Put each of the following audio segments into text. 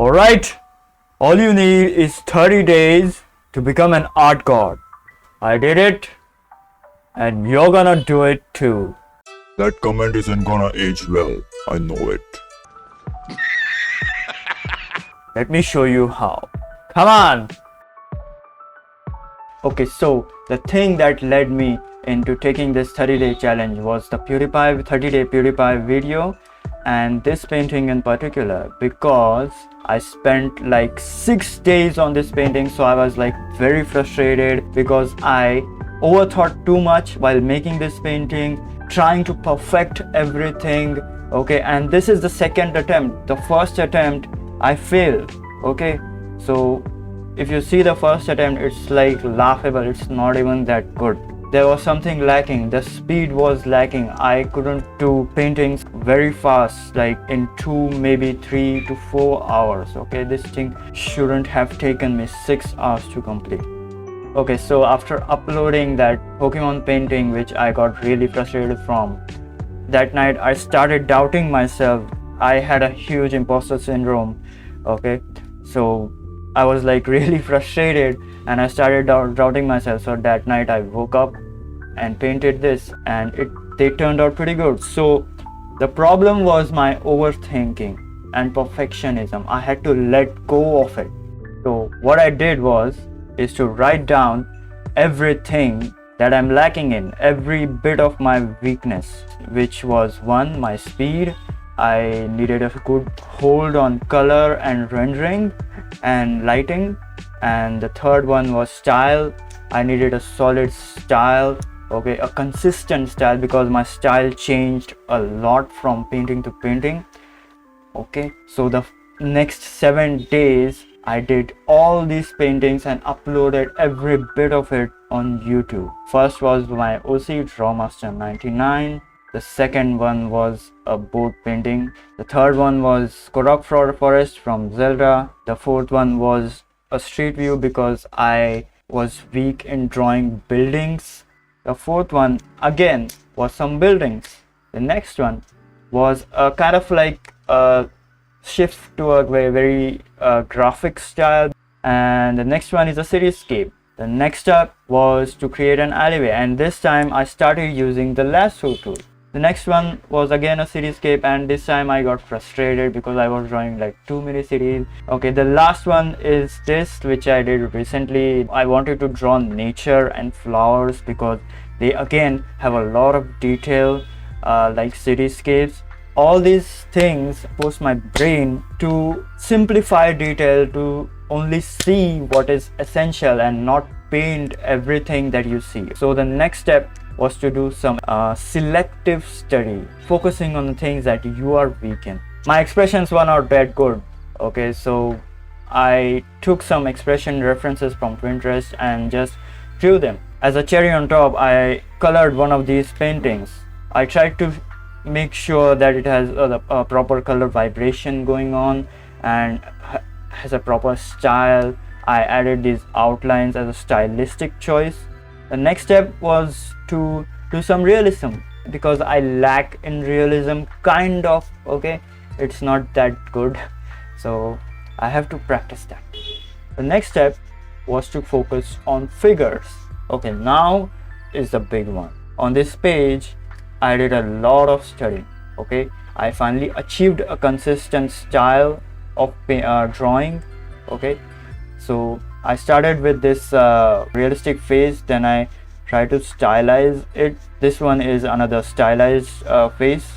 Alright, all you need is 30 days to become an art god. I did it, and you're gonna do it too. That comment isn't gonna age well, I know it. Let me show you how. Come on! Okay, so the thing that led me into taking this 30-day challenge was the 30-day PewDiePie video and this painting in particular, because I spent like 6 days on this painting. So I was like very frustrated because I overthought too much while making this painting, trying to perfect everything. Okay, and this is the second attempt. The first attempt I failed. Okay, so if you see the first attempt, it's like laughable. It's not even that good. There was something lacking. The speed was lacking. I couldn't do paintings very fast, like in 2, maybe 3 to 4 hours. Okay, this thing shouldn't have taken me 6 hours to complete. Okay, so after uploading that Pokemon painting, which I got really frustrated from, that night I started doubting myself. I had a huge imposter syndrome. Okay, so I was like really frustrated and I started doubting myself. So that night I woke up and painted this, and they turned out pretty good. So the problem was my overthinking and perfectionism. I had to let go of it. So what I did is to write down everything that I'm lacking in, every bit of my weakness, which was 1, my speed. I needed a good hold on color and rendering and lighting, and the third one was style. I needed a solid style, okay, a consistent style, because my style changed a lot from painting to painting. Okay, so the next 7 days I did all these paintings and uploaded every bit of it on YouTube. First was my OC Drawmaster 99. The second one was a boat painting. The third one was Korok Forest from Zelda. The fourth one was a street view because I was weak in drawing buildings. The fourth one again was some buildings. The next one was a kind of like a shift to a very graphic style. And the next one is a cityscape. The next step was to create an alleyway, and this time I started using the lasso tool. The next one was again a cityscape, and this time I got frustrated because I was drawing like too many cities. Okay, the last one is this, which I did recently. I wanted to draw nature and flowers because they again have a lot of detail, like cityscapes. All these things force my brain to simplify detail, to only see what is essential and not paint everything that you see. So the next step was to do some selective study, focusing on the things that you are weak in. My expressions were not that good. Okay, so I took some expression references from Pinterest and just drew them. As a cherry on top, I colored one of these paintings. I tried to make sure that it has a proper color vibration going on and has a proper style. I added these outlines as a stylistic choice. The next step was to do some realism because I lack in realism, kind of. Okay, it's not that good, so I have to practice that. The next step was to focus on figures. Okay, now is the big one. On this page I did a lot of studying. Okay, I finally achieved a consistent style of drawing. Okay, so I started with this realistic face, then I tried to stylize it. This one is another stylized face.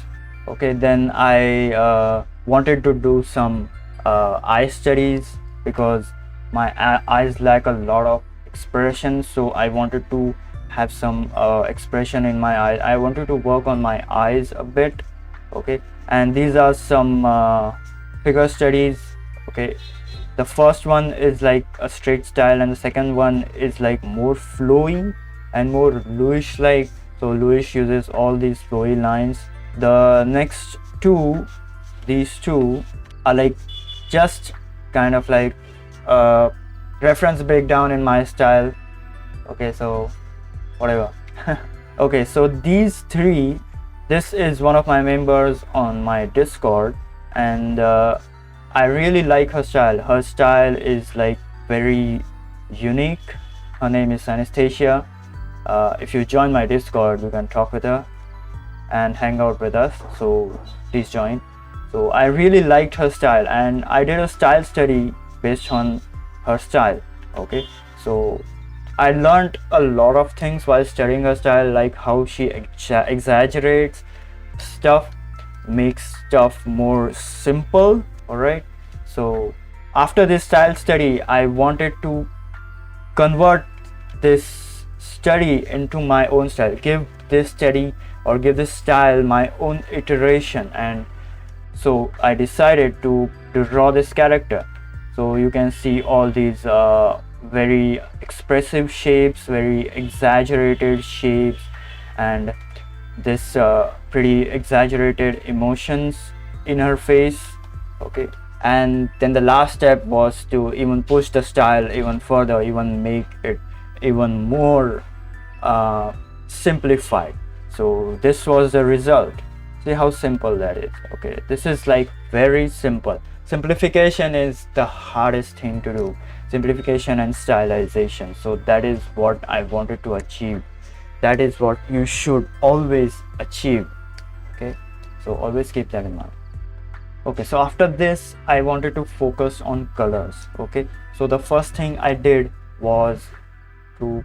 Okay, then I wanted to do some eye studies because my eyes lack a lot of expression, so I wanted to have some expression in my eyes. I wanted to work on my eyes a bit. Okay, and these are some figure studies. Okay, the first one is like a straight style and the second one is like more flowy and more Louis like. So Louis uses all these flowy lines. The next two, these two are like just kind of like reference breakdown in my style. Okay, so whatever. Okay, so these three, this is one of my members on my Discord, and I really like her style. Her style is like very unique. Her name is Anastasia. If you join my Discord, you can talk with her and hang out with us, so please join. So I really liked her style, and I did a style study based on her style. Okay, so I learned a lot of things while studying her style, like how she exaggerates stuff, makes stuff more simple. All right, so after this style study, I wanted to convert this study into my own style, give this study or give this style my own iteration. And so I decided to draw this character. So you can see all these very expressive shapes, very exaggerated shapes, and this pretty exaggerated emotions in her face. Okay, and then the last step was to even push the style even further, even make it even more simplified. So this was the result. See how simple that is. Okay, this is like very simple. Simplification is the hardest thing to do, simplification and stylization. So that is what I wanted to achieve. That is what you should always achieve. Okay, so always keep that in mind. Okay, so after this I wanted to focus on colors. Okay, so the first thing I did was to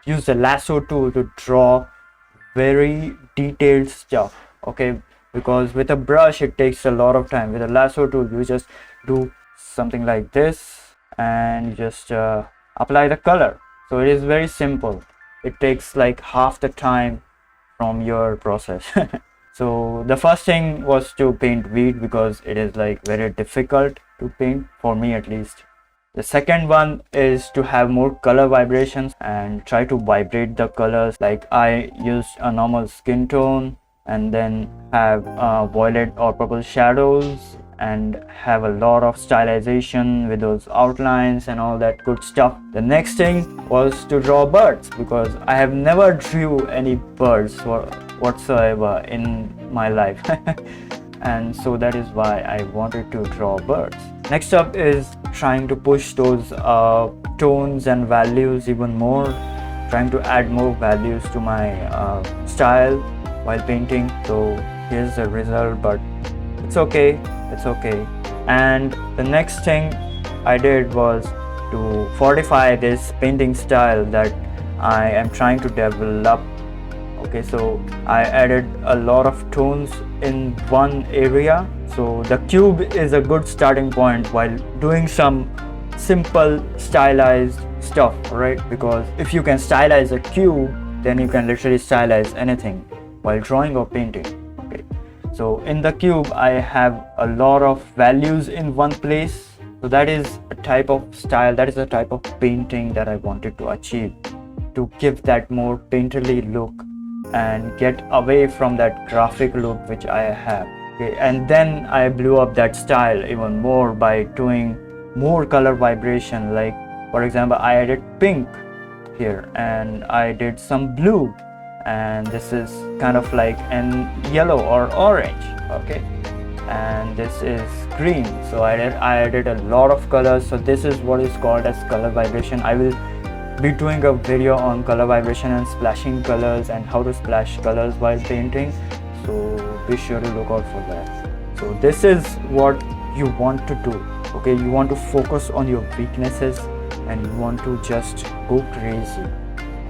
use the lasso tool to draw very detailed stuff. Okay, because with a brush it takes a lot of time. With a lasso tool you just do something like this and just apply the color. So it is very simple. It takes like half the time from your process. So the first thing was to paint wheat, because it is like very difficult to paint, for me at least. The second one is to have more color vibrations and try to vibrate the colors. Like I used a normal skin tone and then have violet or purple shadows and have a lot of stylization with those outlines and all that good stuff. The next thing was to draw birds, because I have never drew any birds whatsoever in my life. And so that is why I wanted to draw birds. Next up is trying to push those tones and values even more, trying to add more values to my style while painting. So here's the result, but it's okay, it's okay. And the next thing I did was to fortify this painting style that I am trying to develop. Okay, so I added a lot of tones in one area. So the cube is a good starting point while doing some simple stylized stuff, right? Because if you can stylize a cube, then you can literally stylize anything while drawing or painting. Okay, so in the cube I have a lot of values in one place. So that is a type of style, that is a type of painting that I wanted to achieve, to give that more painterly look and get away from that graphic look which I have. Okay, and then I blew up that style even more by doing more color vibration. Like for example, I added pink here and I did some blue, and this is kind of like an yellow or orange. Okay, and this is green. So I added a lot of colors. So this is what is called as color vibration. I will be doing a video on color vibration and splashing colors and how to splash colors while painting, so be sure to look out for that. So this is what you want to do. Okay, you want to focus on your weaknesses and you want to just go crazy.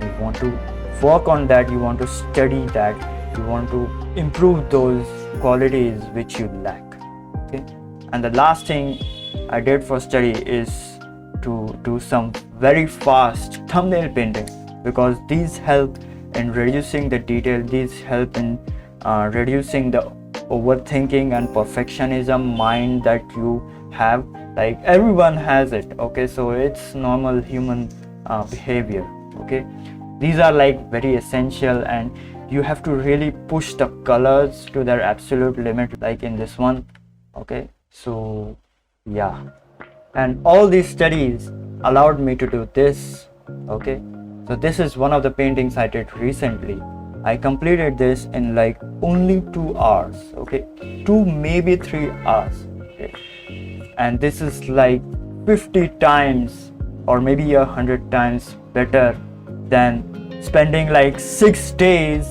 You want to work on that, you want to study that, you want to improve those qualities which you lack. Okay, and the last thing I did for study is to do some very fast thumbnail painting, because these help in reducing the detail, these help in reducing the overthinking and perfectionism mind that you have. Like everyone has it. Okay, so it's normal human behavior. Okay, these are like very essential, and you have to really push the colors to their absolute limit, like in this one. Okay, so yeah, and all these studies allowed me to do this. Okay, so this is one of the paintings I did recently. I completed this in like only 2 hours. Okay, 2 maybe 3 hours. Okay, and this is like 50 times or maybe 100 times better than spending like 6 days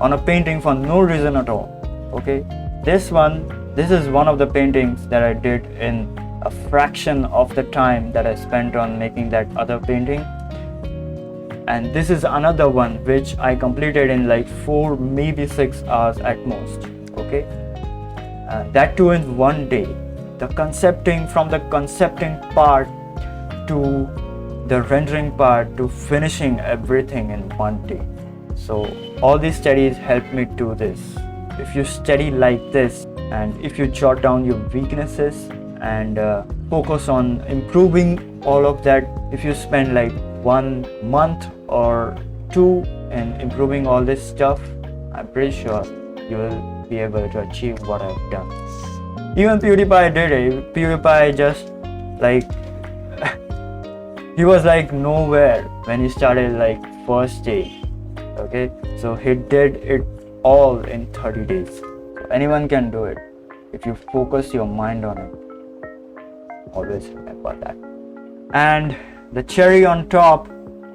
on a painting for no reason at all. Okay, this is one of the paintings that I did in a fraction of the time that I spent on making that other painting, and this is another one which I completed in like 4 maybe 6 hours at most. Okay, that too in one day. The concepting, from the concepting part to the rendering part to finishing everything in one day. So all these studies helped me do this. If you study like this, and if you jot down your weaknesses and focus on improving all of that, if you spend like 1 month or 2 in improving all this stuff, I'm pretty sure you will be able to achieve what I've done. Even PewDiePie did it. PewDiePie just like he was like nowhere when he started like first day. Okay, so he did it all in 30 days. So anyone can do it if you focus your mind on it. Always remember that. And the cherry on top,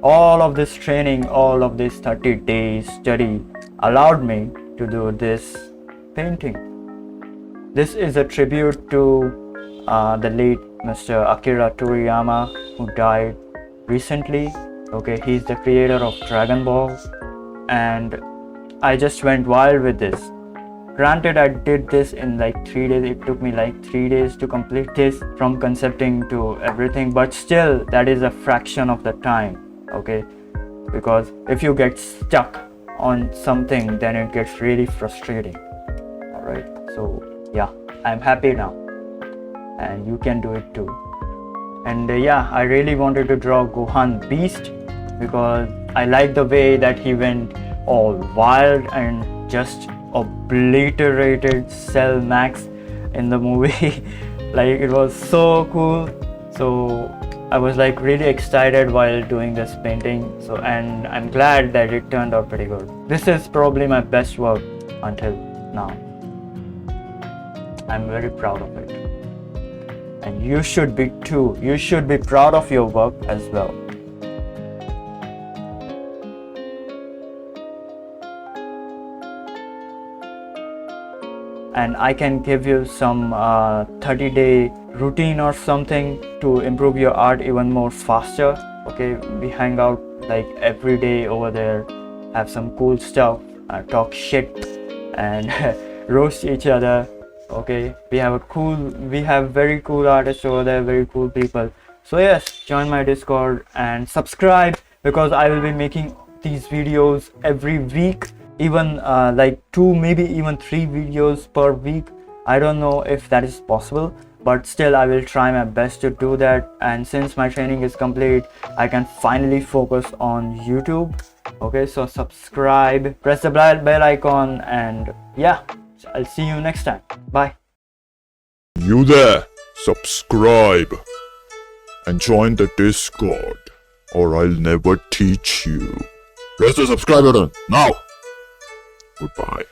all of this training, all of this 30 days study allowed me to do this painting. This is a tribute to the late Mr. Akira Toriyama, who died recently. Okay, he's the creator of Dragon Ball, and I just went wild with this. Granted, I did this in like 3 days. It took me like 3 days to complete this, from concepting to everything, but still that is a fraction of the time. Okay, because if you get stuck on something, then it gets really frustrating. All right, so yeah, I'm happy now, and you can do it too. And yeah, I really wanted to draw Gohan Beast because I like the way that he went all wild and just obliterated Cell Max in the movie. Like, it was so cool. So I was like really excited while doing this painting. So, and I'm glad that it turned out pretty good. This is probably my best work until now. I'm very proud of it, and you should be too. You should be proud of your work as well. And I can give you some 30-day routine or something to improve your art even more faster. Okay, we hang out like every day over there, have some cool stuff, talk shit and roast each other. Okay, we have very cool artists over there, very cool people. So yes, join my Discord and subscribe, because I will be making these videos every week, even like 2 maybe even 3 videos per week. I don't know if that is possible, but still I will try my best to do that. And since my training is complete, I can finally focus on YouTube. Okay, so subscribe, press the bell icon, and yeah, I'll see you next time. Bye. You there, subscribe and join the Discord, or I'll never teach you. Press the subscribe button now. Goodbye.